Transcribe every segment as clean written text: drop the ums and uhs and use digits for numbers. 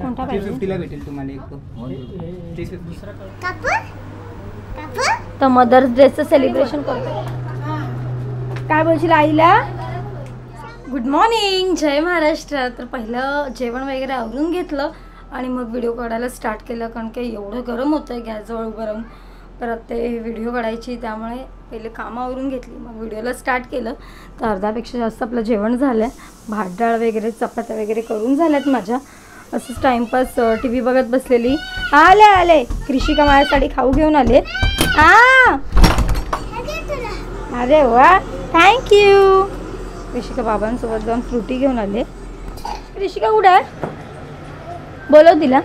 कोणता पाहिजे? 350 ला भेटेल तुम्हाला एक तो. 350. तर मदर्स डेचं सेलिब्रेशन करतो. काय बोलशील आईला? गुड मॉर्निंग, जय महाराष्ट्र. तर पहिलं जेवण वगैरे आवरून घेतलं आणि मग व्हिडिओ काढायला स्टार्ट केलं, कारण की एवढं गरम होतं आहे गॅसजवळ उभं राहून. परत ते व्हिडिओ काढायची, त्यामुळे पहिले कामं आवरून घेतली, मग व्हिडिओला स्टार्ट केलं. तर अर्ध्यापेक्षा जास्त आपलं जेवण झालं आहे. भात डाळ वगैरे चपात्या वगैरे करून झाल्यात माझ्या. असंच टाईमपास टी व्ही बघत बसलेली. आले कृषिका माझ्यासाठी खाऊ घेऊन आले. अरे वा, थँक्यू. कृषिका बाबांसोबत जाऊन फ्रुटी घेऊन आले. कृषिका कुठे आहे? बोलव तिला.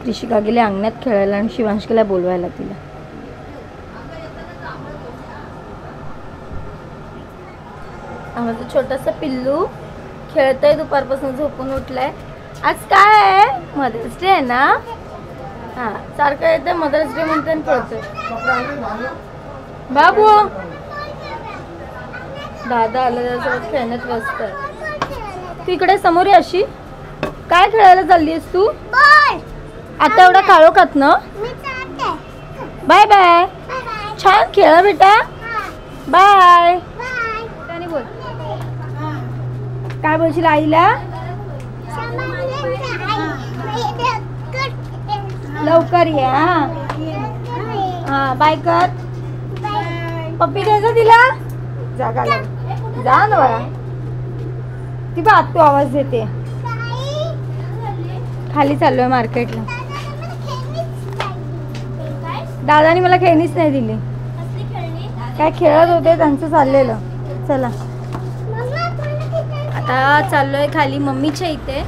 कृषिका गेले अंगणात खेळायला आणि शिवांशला बोलवायला तिला. आमचं छोटंसं पिल्लू खेळतंय, दुपारपासून झोपून उठलंय. आज काय आहे? मदर्स डे आहे ना? हां, सारखं येतं मदर्स डे म्हणते आणि खेळतोय. बाबू दादा आलं, त्याच्यासोबत खेळण्यात व्यस्त आहे. तिकडे समोर आहे. अशी काय खेळायला चालली आहेस तू? आता एवढा काळोखात ना? Bye bye. छान खेळा बेटा. बाय. बोल, काय बोलशील आईला? लवकर या. हा, बाय कर. पप्पी द्यायचा तिला. जागा जा ना बाळा. ती बा तू आवाज देते. खाली चाललोय मार्केटला. दादानी मला खेळणीच नाही दिली. काय खेळत होते त्यांचं चाललेलं. चला आता चाललोय खाली मम्मीच्या इथे.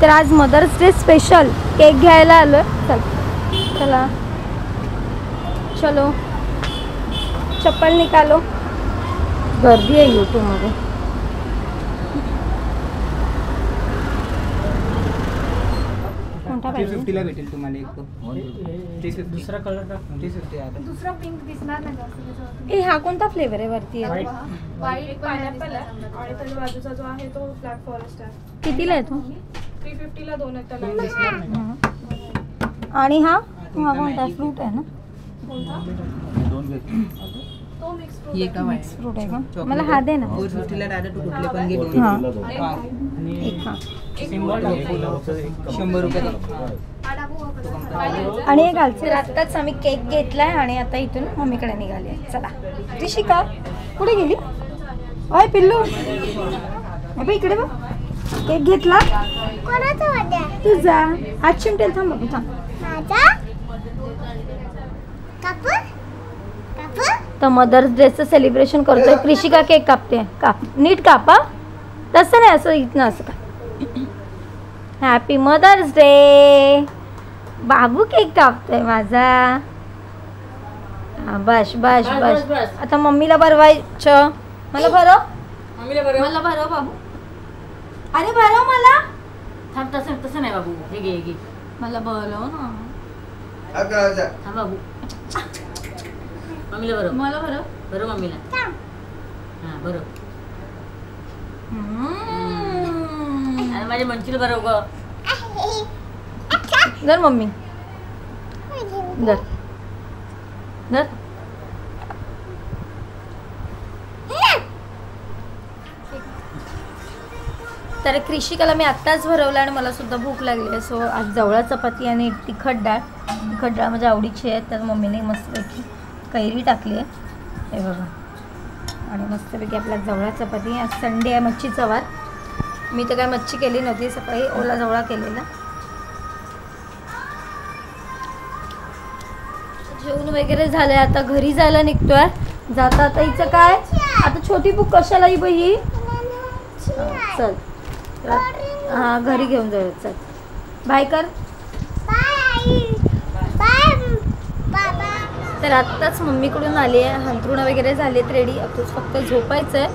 तर आज मदर्स डे स्पेशल केक घ्यायला आलोय. चला चलो, चप्पल निकालो. गर्दी आहे यूट्यूबमध्ये. कोणता पाहिजे? 350 ला भेटेल तुम्हाला एक तो. 350. दुसरा कलर का? 350 आहे. दुसरा पिंक दिसणार नाही जास्त. ए हा कोणता फ्लेवर आहे वरती? व्हाईट पायनॅपल आहे आणि त्याच्या बाजूचा जो आहे तो ब्लॅक फॉरेस्ट आहे. कितीला आहे तो? 350 ला दोन आहेत त्याला. आणि हा कोणता फ्रूट आहे ना? तो मिक्स फ्रूट ये का मिक्स फ्रूट आहे का? मला हा दे ना. 450 ला डायरेक्ट कुठले पण घे. हां, आणि एक हा. 100 रुपये. आणि हे घालचे. आत्ताच आम्ही केक घेतलाय आणि आता इथून मम्मीकडे निघाली. चला. ऋषिका कुठे गेली? ओय पिल्लू, अबे इकडे बघ. केक घेतला तुझा. आज चिमटेल. थांब बाबू थांब. तर मदर्स डेचं सेलिब्रेशन करतोय. कृषिका केक कापते. काप नीट कापा. तसं नाही, असं इथनं असं का. Happy mother's day. बाबू केक कापतोय माझा. हा, बस बस बस. आता मम्मीला भरवायचं. मला भरव. मला भरव बाबू. अरे भरव मला. थांब, तसं नाही बाबू. हे घे मला भरव ना. थांब बाबू. मम्मीला बरोबर. मला भरव. बरोबर मम्मीला. हां बरोबर. आणि माझ्या मंचीला बरोबर ग. धर मम्मी. धर धर. तर कृषिकाला मी आत्ताच भरवलं आणि मला सुद्धा भूक लागली आहे. सो आज जवळा चपाती आणि तिखट डाळ. तिखट डाळ माझ्या आवडीची आहे, तर मम्मीने मस्तपैकी कैरी टाकली आहे. हे बघा. आणि मस्तपैकी आपला जवळा चपाती. आज संडे आहे, मच्छीचा वार. मी तर काय मच्छी केली नव्हती, सकाळी ओला जवळा केलेला. जेवण वगैरे झालं आहे, आता घरी जायला निघतोय. जाता आता हिचं काय, आता छोटी बुक कशाला ही बाई. चल हां, घरी घेऊन जाऊ. चल बाय कर. तर आत्ताच मम्मीकडून आली आहे. हंतरुणं वगैरे झालेत रेडी. आताच फक्त झोपायचं आहे,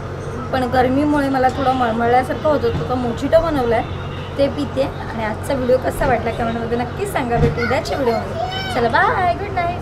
पण गरमीमुळे मला थोडं मळमळल्यासारखं होत होतं. तो मोजिटो बनवला आहे, ते पिते. आणि आजचा व्हिडिओ कसा वाटला कमेंटमध्ये नक्कीच सांगा. भेटू उद्याच्या व्हिडिओमध्ये. चला बाय, गुड नाईट.